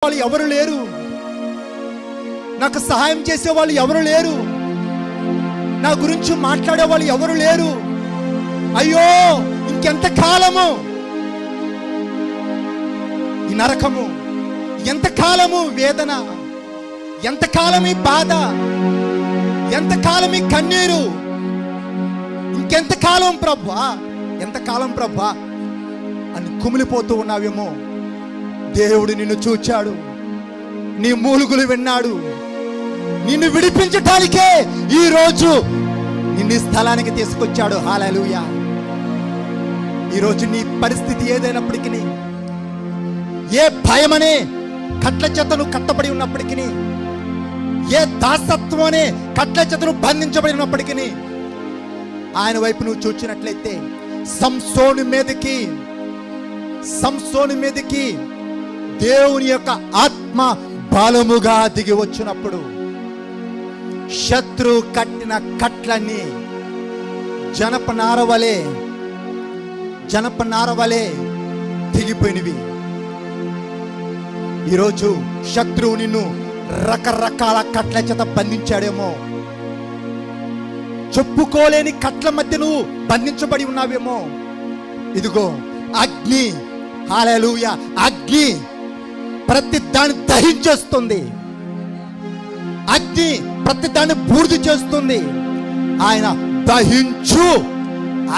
వాళ్ళు ఎవరు లేరు, నాకు సహాయం చేసే వాళ్ళు ఎవరు లేరు, నా గురించి మాట్లాడే వాళ్ళు ఎవరు లేరు. అయ్యో ఇంకెంత కాలము ఈ నరకము, ఎంతకాలము వేదన, ఎంతకాలం ఈ బాధ, ఎంతకాలం ఈ కన్నీరు, ఇంకెంతకాలం ప్రభువా, ఎంతకాలం ప్రభువా అని కుమిలిపోతూ ఉన్నావేమో. దేవుడు నిన్ను చూచాడు, నీ మూలుగులు విన్నాడు, నిన్ను విడిపించటానికే ఈరోజు నిన్ను స్థలానికి తీసుకొచ్చాడు. హల్లెలూయా. ఈరోజు నీ పరిస్థితి ఏదైనప్పటికీ, ఏ భయమనే కట్ల చేతను కట్టబడి ఉన్నప్పటికీ, ఏ దాసత్వం అనే కట్ల చేతను బంధించబడి ఉన్నప్పటికీ, ఆయన వైపు నువ్వు చూచినట్లయితే సంసోను మీదకి దేవుని యొక్క ఆత్మ బలముగా దిగి వచ్చినప్పుడు శత్రు కట్టిన కట్లన్నీ జనపనారవలే దిగిపోయినవి. ఈరోజు శత్రువు నిన్ను రకరకాల కట్ల చేత బంధించాడేమో, చెప్పుకోలేని కట్ల మధ్య నువ్వు బంధించబడి ఉన్నావేమో. ఇదిగో అగ్ని, హల్లెలూయా, అగ్ని ప్రతి దాన్ని దహించేస్తుంది, అగ్ని ప్రతి దాన్ని బూడిద చేస్తుంది. ఆయన దహించు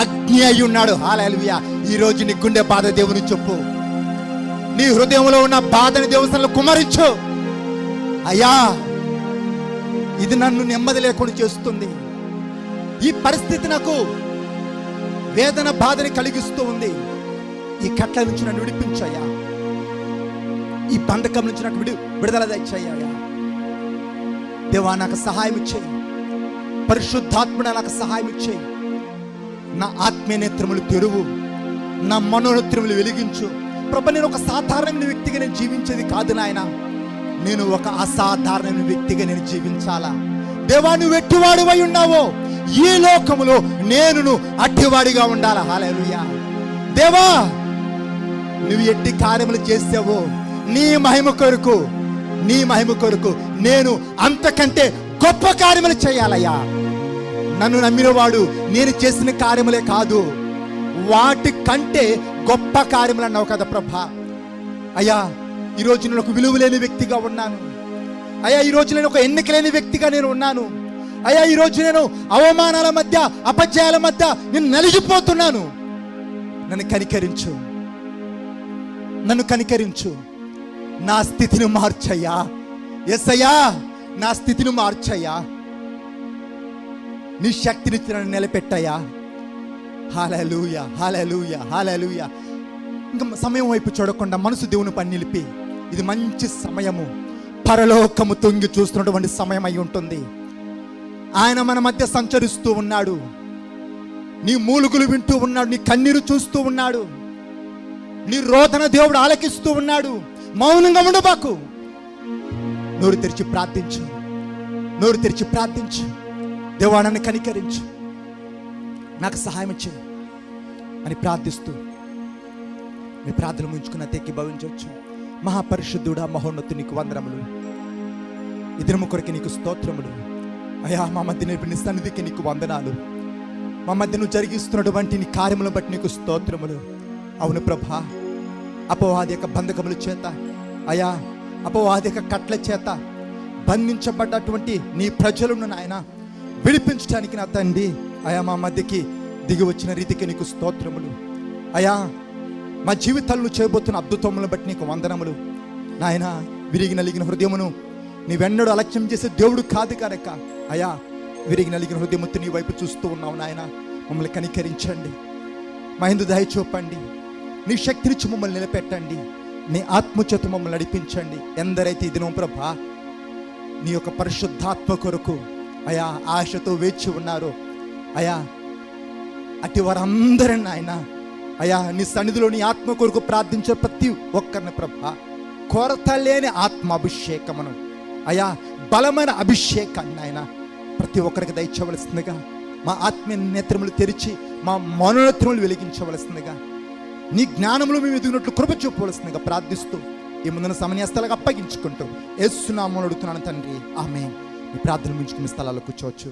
అగ్ని అయి ఉన్నాడు. హల్లెలూయా. ఈరోజు నీ గుండె బాధ దేవుని చెప్పు, నీ హృదయంలో ఉన్న బాధని దేవుని కుమరించు. అయ్యా ఇది నన్ను నెమ్మది లేకుండా చేస్తుంది, ఈ పరిస్థితి నాకు వేదన బాధని కలిగిస్తూ ఉంది, ఈ కట్ల నుంచి నన్ను విడిపించయ్యా, ఈ బంధకం నుంచి నాకు విడుదల తెచ్చయ్యా. దేవా నాకు సహాయం ఇచ్చేయి, పరిశుద్ధాత్ముడ నాకు సహాయం ఇచ్చేయి. నా ఆత్మీయ నేత్రములు తెరువు, నా మనోనేత్రములు వెలిగించు. ప్రభు నేను ఒక సాధారణమైన వ్యక్తిగా నేను జీవించేది కాదు నాయన, నేను ఒక అసాధారణమైన వ్యక్తిగా నేను జీవించాలా. దేవా నువ్వు ఎట్టివాడివై ఉన్నావో ఈ లోకములో నేను అట్టివాడిగా ఉండాలా. హల్లెలూయా. దేవా నువ్వు ఎట్టి కార్యములు చేసావో నీ మహిమ కొరకు నేను అంతకంటే గొప్ప కార్యములు చేయాలయ్యా. నన్ను నమ్మినవాడు నేను చేసిన కార్యములే కాదు, వాటి కంటే గొప్ప కార్యములు అన్నావు కదా ప్రభా. అయ్యా ఈరోజు నేను ఒక విలువ లేని వ్యక్తిగా ఉన్నాను అయ్యా, ఈరోజు నేను ఒక ఎన్నిక లేని వ్యక్తిగా నేను ఉన్నాను అయ్యా, ఈరోజు నేను అవమానాల మధ్య అపజయాల మధ్య నేను నలిగిపోతున్నాను. నన్ను కనికరించు, నా స్థితిని మార్చయ్యా. యేసయ్యా నా స్థితిని మార్చయ్యా, నీ శక్తిని నన్ను నిలబెట్టయ్యా. హల్లెలూయా, హల్లెలూయా, హల్లెలూయా. ఇంకా సమయం వైపు చూడకుండా మనసు దేవుని పని నిలిపి, ఇది మంచి సమయము, పరలోకము తొంగి చూస్తున్నటువంటి సమయం అయి ఉంటుంది. ఆయన మన మధ్య సంచరిస్తూ ఉన్నాడు, నీ మూలుగులు వింటూ ఉన్నాడు, నీ కన్నీరు చూస్తూ ఉన్నాడు, నీ రోదన దేవుడు ఆలకిస్తూ ఉన్నాడు. మౌనంగా ఉండబాకు, నోరు తెరిచి ప్రార్థించు. దేవా నన్ను కనికరించు, నాకు సహాయం చేయి అని ప్రార్థిస్తూ మీ ప్రార్థన ముంచుకున్న తెక్కి భవించవచ్చు. మహాపరిశుద్ధుడా మహోన్నతు నీకు వందనములు, ఇద్దరు కొరకు నీకు స్తోత్రములు అయ్యా. మా మధ్య నీ సన్నిధికి నీకు వందనాలు, మా మధ్య నువ్వు జరిగిస్తున్నటువంటి నీ కార్యములను బట్టి నీకు స్తోత్రములు. అవును ప్రభా, అపవాది యొక్క బంధకముల చేత అయ్యా, అపవాది యొక్క కట్ల చేత బంధించబడ్డటువంటి నీ ప్రజలను నాయన విడిపించడానికి నా తండ్రి అయా మా మధ్యకి దిగి వచ్చిన రీతికి నీకు స్తోత్రములు అయా. మా జీవితాలను చేయబోతున్న అద్భుతములను బట్టి నీకు వందనములు నాయన. విరిగి నలిగిన హృదయమును నీవెన్నడూ అలక్ష్యం చేసే దేవుడు కాదు కనుక అయా, విరిగి నలిగిన హృదయముతో నీ వైపు చూస్తూ ఉన్నావు నాయన. మమ్మల్ని కనికరించండి, మా యందు దయ చూపండి, నీ శక్తినిచ్చి మమ్మల్ని నిలబెట్టండి, నీ ఆత్మచేత మమ్మల్ని నడిపించండి. ఎందరైతే ఈ దినం ప్రభా నీ యొక్క పరిశుద్ధాత్మ కొరకు అయా ఆశతో వేచి ఉన్నారో అయా, అటు వారందరూ నాయన అయా నీ సన్నిధిలో నీ ఆత్మ కొరకు ప్రార్థించే ప్రతి ఒక్కరిని ప్రభా కొరత లేని ఆత్మ అభిషేకమును అయా, బలమైన అభిషేకాన్ని ఆయన ప్రతి ఒక్కరికి దయచేయవలసిందిగా, మా ఆత్మీయ నేత్రములు తెరిచి మా మనోనేత్రములు వెలిగించవలసిందిగా, నీ జ్ఞానములు మేము ఎదిగినట్లు కృప చూపవలసిందిగా ప్రార్థిస్తూ ఈ ముందున్న సమన్యాస్తాలకు అప్పగించుకుంటూ యేసు నామములో అడుగుతున్నాను తండ్రి, ఆమేన్. మీ ప్రార్థనలు ముంచుకునే స్థలాల్లో కూర్చోవచ్చు.